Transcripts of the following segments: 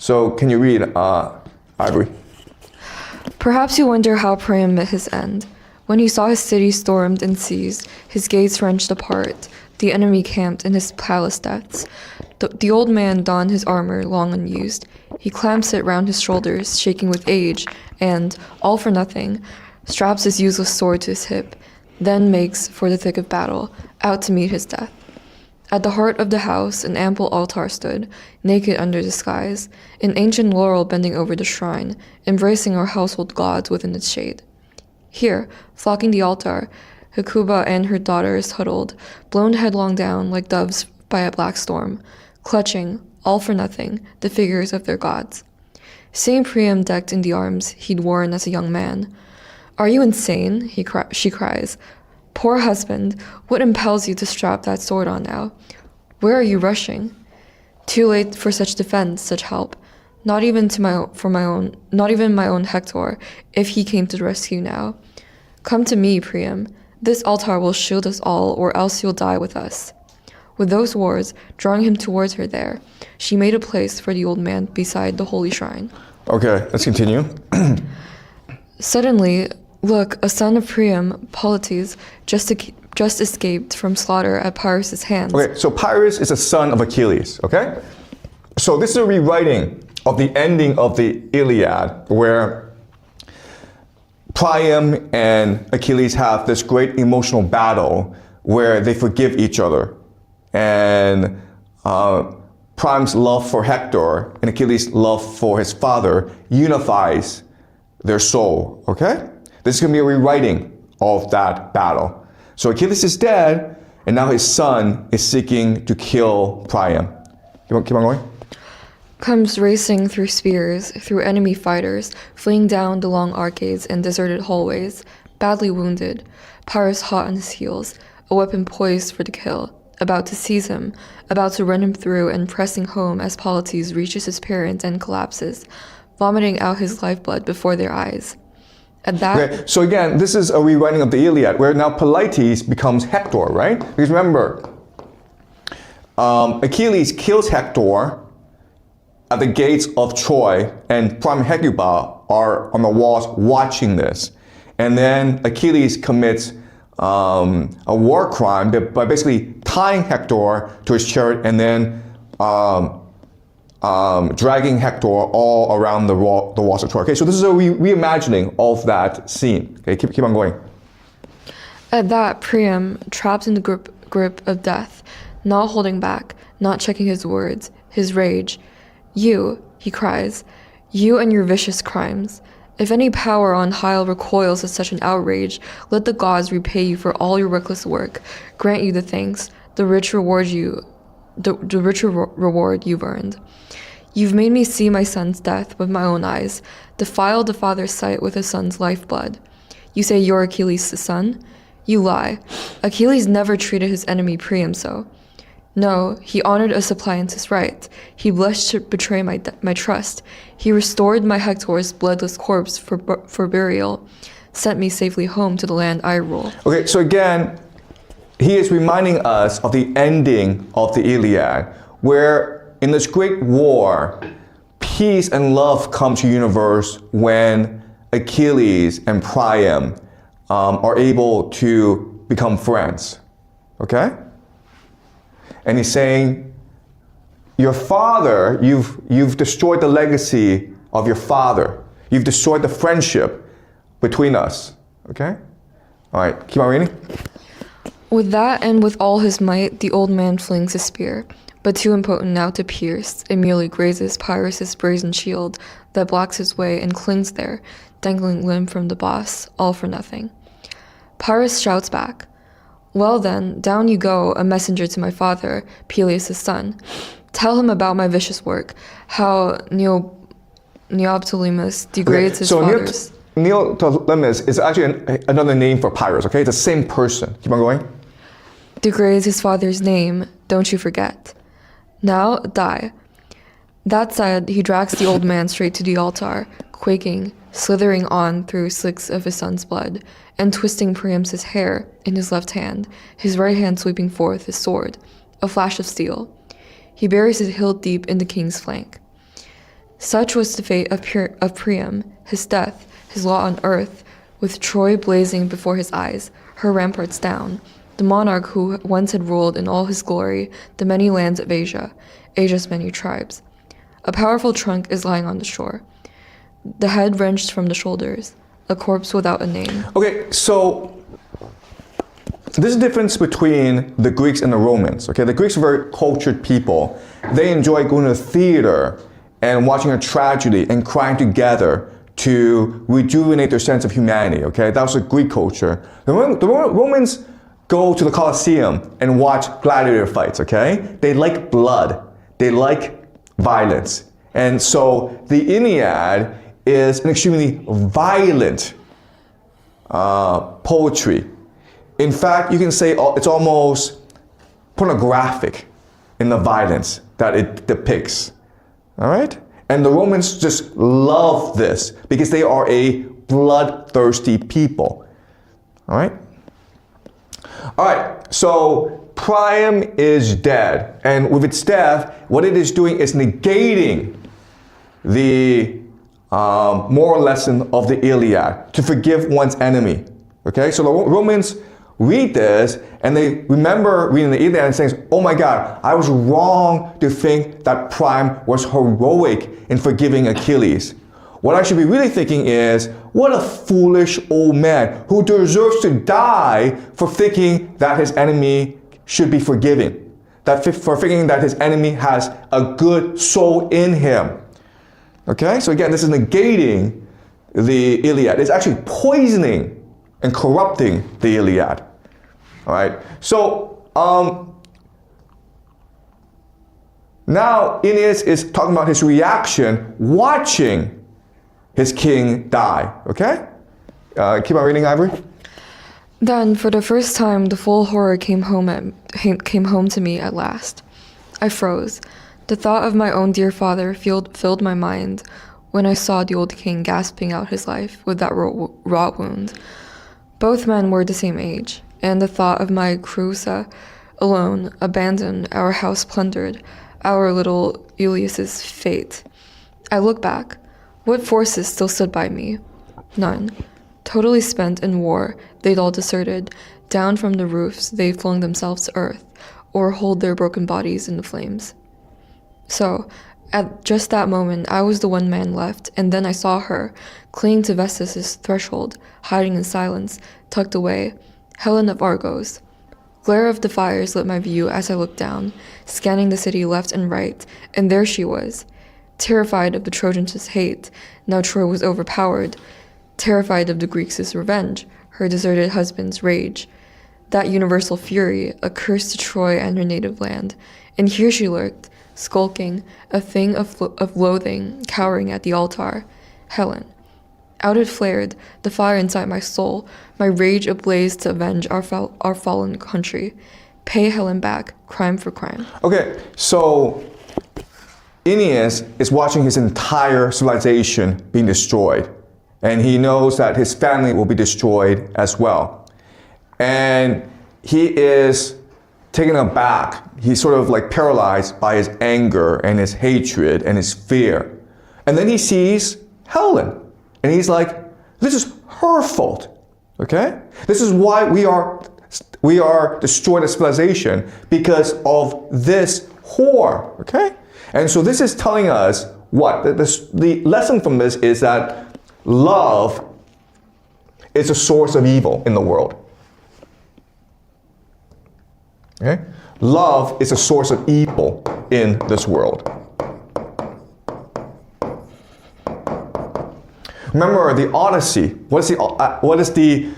So can you read, Ivory? Perhaps you wonder how Priam met his end. When he saw his city stormed and seized, his gates wrenched apart, the enemy camped in his palace depths. The old man donned his armor, long unused. He clamps it round his shoulders, shaking with age, and, all for nothing, straps his useless sword to his hip, then makes for the thick of battle, out to meet his death. At the heart of the house, an ample altar stood, naked under the skies, an ancient laurel bending over the shrine, embracing our household gods within its shade. Here, flocking the altar, Hecuba and her daughters huddled, blown headlong down like doves by a black storm, clutching, all for nothing, the figures of their gods. Seeing Priam decked in the arms he'd worn as a young man, "Are you insane?" she cries. "Poor husband, what impels you to strap that sword on now? Where are you rushing? Too late for such defense, such help. Not even my own Hector, if he came to the rescue now. Come to me, Priam. This altar will shield us all, or else you'll die with us." With those words, drawing him towards her there, she made a place for the old man beside the holy shrine. Okay, let's continue. Suddenly, look, a son of Priam, Polites, just escaped from slaughter at Pyrrhus' hands. Okay, so Pyrrhus is a son of Achilles, okay? So this is a rewriting of the ending of the Iliad, where Priam and Achilles have this great emotional battle where they forgive each other. And Priam's love for Hector and Achilles' love for his father unifies their soul, okay? This is going to be a rewriting of that battle. So Achilles is dead, and now his son is seeking to kill Priam. Keep on going. Comes racing through spears, through enemy fighters, fleeing down the long arcades and deserted hallways, badly wounded, Pyrrhus hot on his heels, a weapon poised for the kill, about to seize him, about to run him through and pressing home as Polites reaches his parents and collapses, vomiting out his lifeblood before their eyes. At that... Okay, so again, this is a rewriting of the Iliad, where now Polites becomes Hector, right? Because remember, Achilles kills Hector at the gates of Troy, and Priam and Hecuba are on the walls watching this. And then Achilles commits a war crime by basically tying Hector to his chariot and then dragging Hector all around the walls of Troy. Okay, so this is a reimagining of that scene. Okay, keep on going. At that, Priam, trapped in the grip of death, not holding back, not checking his words, his rage. "You," he cries, "you and your vicious crimes. If any power on high recoils at such an outrage, let the gods repay you for all your reckless work, grant you the thanks, the rich reward you've earned. You've made me see my son's death with my own eyes, defiled the father's sight with his son's lifeblood. You say you're Achilles' son? You lie. Achilles never treated his enemy Priam so. No, he honored a suppliant's right. He blushed to betray my trust. He restored my Hector's bloodless corpse for burial, sent me safely home to the land I rule." Okay, so again, he is reminding us of the ending of the Iliad, where in this great war, peace and love come to the universe when Achilles and Priam are able to become friends, okay? And he's saying, your father, you've destroyed the legacy of your father. You've destroyed the friendship between us, okay? All right, keep on reading. With that and with all his might, the old man flings a spear, but too impotent now to pierce, it merely grazes Pyrrhus' brazen shield that blocks his way and clings there, dangling limb from the boss, all for nothing. Pyrrhus shouts back, "Well then, down you go, a messenger to my father, Peleus' son. Tell him about my vicious work, how Neoptolemus degrades his father's..." Neoptolemus is actually another name for Pyrrhus, okay? It's the same person. Keep on going. "Degrades his father's name, don't you forget. Now, die." That said, he drags the old man straight to the altar, quaking, slithering on through slicks of his son's blood, and twisting Priam's hair in his left hand, his right hand sweeping forth his sword, a flash of steel. He buries his hilt deep in the king's flank. Such was the fate of Priam, his death, his lot on earth, with Troy blazing before his eyes, her ramparts down, the monarch who once had ruled in all his glory the many lands of Asia, Asia's many tribes. A powerful trunk is lying on the shore, the head wrenched from the shoulders, a corpse without a name. Okay, so there's a difference between the Greeks and the Romans. Okay, the Greeks are very cultured people. They enjoy going to the theater and watching a tragedy and crying together to rejuvenate their sense of humanity. Okay, that was the Greek culture. The Romans go to the Colosseum and watch gladiator fights. Okay, they like blood. They like violence. And so the Iliad is an extremely violent poetry. In fact, you can say it's almost pornographic in the violence that it depicts. All right? And the Romans just love this because they are a bloodthirsty people. All right? All right, so Priam is dead. And with its death, what it is doing is negating the moral lesson of the Iliad, to forgive one's enemy. Okay, so the Romans read this and they remember reading the Iliad and saying, oh my God, I was wrong to think that Priam was heroic in forgiving Achilles. What I should be really thinking is, what a foolish old man who deserves to die for thinking that his enemy should be forgiven, for thinking that his enemy has a good soul in him. Okay, so again, this is negating the Iliad. It's actually poisoning and corrupting the Iliad. All right, so now Aeneas is talking about his reaction watching his king die. Okay, keep on reading, Ivory. Then, for the first time, the full horror came home to me at last. I froze. The thought of my own dear father filled my mind when I saw the old king gasping out his life with that raw wound. Both men were the same age, and the thought of my Creusa alone, abandoned, our house plundered, our little Ulysses' fate. I look back. What forces still stood by me? None. Totally spent in war, they'd all deserted. Down from the roofs, they flung themselves to earth, or hold their broken bodies in the flames. So, at just that moment, I was the one man left, and then I saw her, clinging to Vestas' threshold, hiding in silence, tucked away, Helen of Argos. Glare of the fires lit my view as I looked down, scanning the city left and right, and there she was. Terrified of the Trojans' hate, now Troy was overpowered. Terrified of the Greeks' revenge, her deserted husband's rage. That universal fury, a curse to Troy and her native land. And here she lurked, skulking, a thing of loathing, cowering at the altar. Helen. Out it flared, the fire inside my soul, my rage ablaze to avenge our fallen country. Pay Helen back, crime for crime. Okay, so Aeneas is watching his entire civilization being destroyed. And he knows that his family will be destroyed as well. And he is taken aback. He's sort of like paralyzed by his anger and his hatred and his fear. And then he sees Helen. And he's like, this is her fault. Okay? This is why we are destroyed as civilization, because of this whore. Okay? And so this is telling us what? The lesson from this is that love is a source of evil in the world. Okay? Love is a source of evil in this world. Remember the Odyssey. What is the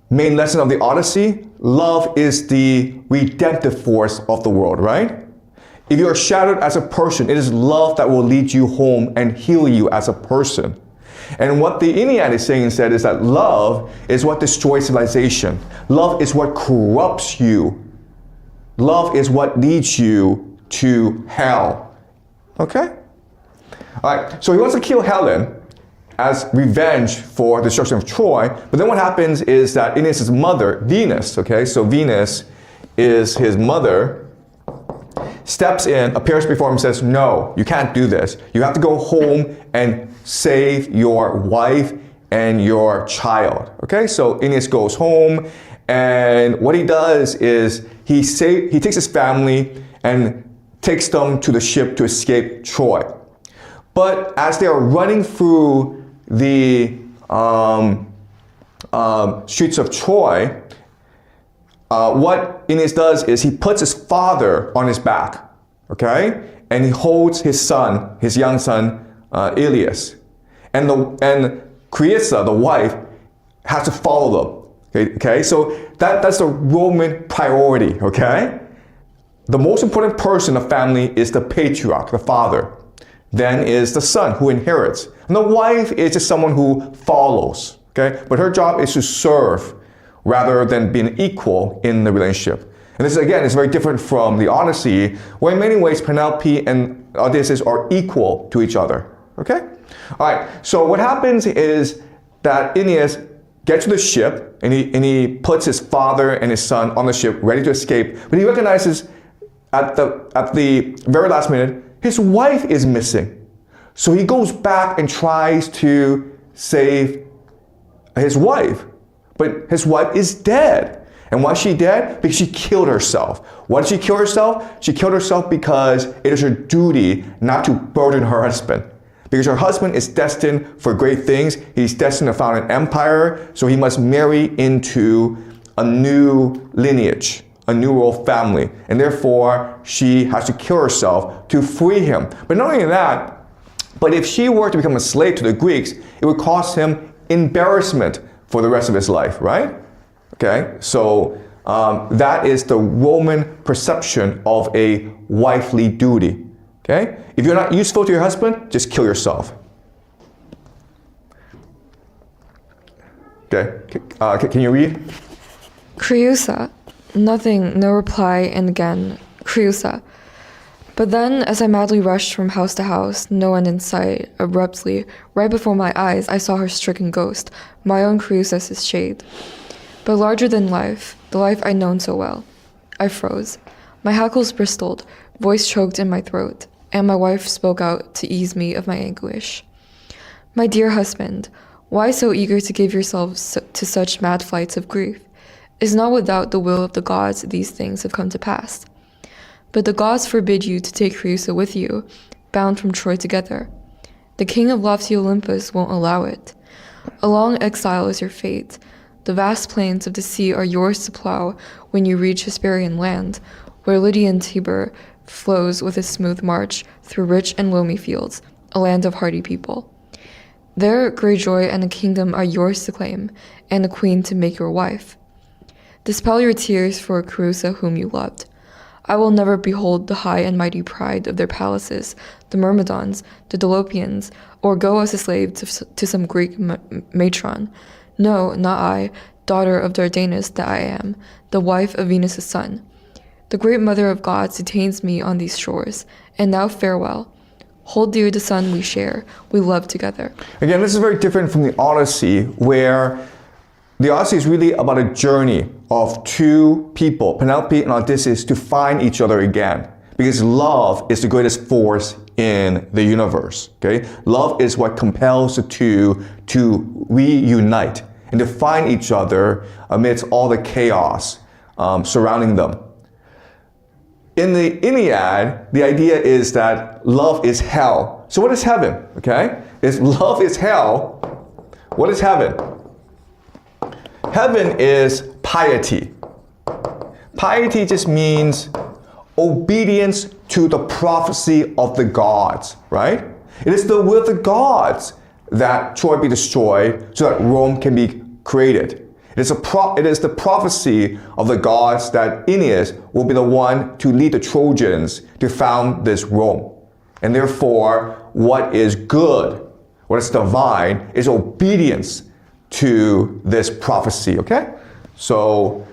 main lesson of the Odyssey? Love is the redemptive force of the world, right? If you are shattered as a person, it is love that will lead you home and heal you as a person. And what the Iliad is saying instead is that love is what destroys civilization. Love is what corrupts you. Love is what leads you to hell. Okay? All right, so he wants to kill Helen as revenge for the destruction of Troy. But then what happens is that Aeneas' mother, Venus, okay, so Venus is his mother, steps in, appears before him, says, no, you can't do this. You have to go home and save your wife and your child. Okay, so Aeneas goes home, and what he does is he takes his family and takes them to the ship to escape Troy. But as they are running through the streets of Troy, what Aeneas does is he puts his father on his back, okay? And he holds his son, his young son, Ilias. And Creusa, the wife, has to follow them, okay? So that's the Roman priority, okay? The most important person in the family is the patriarch, the father. Then is the son who inherits. And the wife is just someone who follows, okay? But her job is to serve rather than being equal in the relationship. And this, again, is very different from the Odyssey, where in many ways Penelope and Odysseus are equal to each other, okay? All right, so what happens is that Aeneas gets to the ship, and he puts his father and his son on the ship, ready to escape, but he recognizes at the very last minute, his wife is missing. So he goes back and tries to save his wife. But his wife is dead. And why is she dead? Because she killed herself. Why did she kill herself? She killed herself because it is her duty not to burden her husband. Because her husband is destined for great things. He's destined to found an empire, so he must marry into a new lineage, a new royal family, and therefore she has to kill herself to free him. But not only that, but if she were to become a slave to the Greeks, it would cause him embarrassment for the rest of his life, right? Okay, so that is the Roman perception of a wifely duty. Okay, if you're not useful to your husband, just kill yourself. Okay, can you read? Creusa. Nothing, no reply, and again, Creusa. But then, as I madly rushed from house to house, no one in sight, abruptly, right before my eyes, I saw her stricken ghost, my own Creusa's shade. But larger than life, the life I'd known so well. I froze. My hackles bristled, voice choked in my throat, and my wife spoke out to ease me of my anguish. My dear husband, why so eager to give yourself to such mad flights of grief? Is not without the will of the gods these things have come to pass. But the gods forbid you to take Creusa with you, bound from Troy together. The king of lofty Olympus won't allow it. A long exile is your fate. The vast plains of the sea are yours to plow when you reach Hesperian land, where Lydian Tiber flows with a smooth march through rich and loamy fields, a land of hardy people. There Greyjoy and a kingdom are yours to claim, and a queen to make your wife. Dispel your tears for Creusa whom you loved. I will never behold the high and mighty pride of their palaces, the Myrmidons, the Dolopians, or go as a slave to some Greek matron. No, not I, daughter of Dardanus that I am, the wife of Venus' son. The great mother of gods detains me on these shores, and now farewell. Hold dear the son we share, we love together. Again, this is very different from the Odyssey, where the Odyssey is really about a journey of two people, Penelope and Odysseus, to find each other again. Because love is the greatest force in the universe. Okay? Love is what compels the two to reunite and to find each other amidst all the chaos surrounding them. In the Iliad, the idea is that love is hell. So what is heaven? Okay? If love is hell, what is heaven? Heaven is piety. Piety just means obedience to the prophecy of the gods, right? It is the will of the gods that Troy be destroyed so that Rome can be created. It is the prophecy of the gods that Aeneas will be the one to lead the Trojans to found this Rome. And therefore, what is good, what is divine, is obedience to this prophecy, okay? So,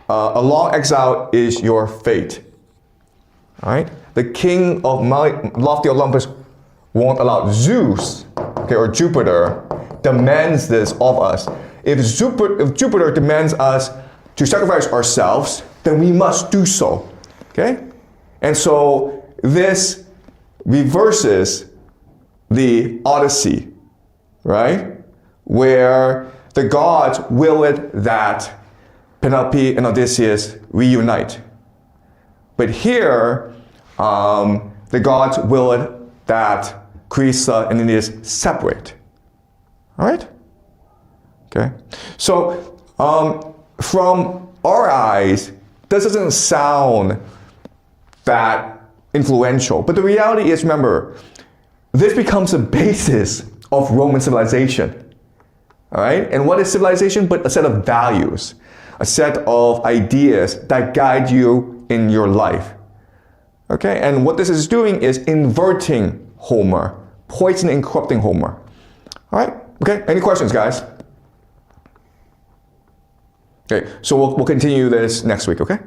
a long exile is your fate, all right? The king of lofty Olympus won't allow Zeus, okay, or Jupiter, demands this of us. If Jupiter demands us to sacrifice ourselves, then we must do so, okay? And so this reverses the Odyssey, right? Where the gods willed that Penelope and Odysseus reunite. But here, the gods willed that Crisa and Aeneas separate. All right? Okay. So, from our eyes, this doesn't sound that influential. But the reality is, remember, this becomes the basis of Roman civilization. All right? And what is civilization but a set of values, a set of ideas that guide you in your life. Okay? And what this is doing is inverting Homer, poisoning and corrupting Homer. All right? Okay? Any questions, guys? Okay, so we'll continue this next week, okay?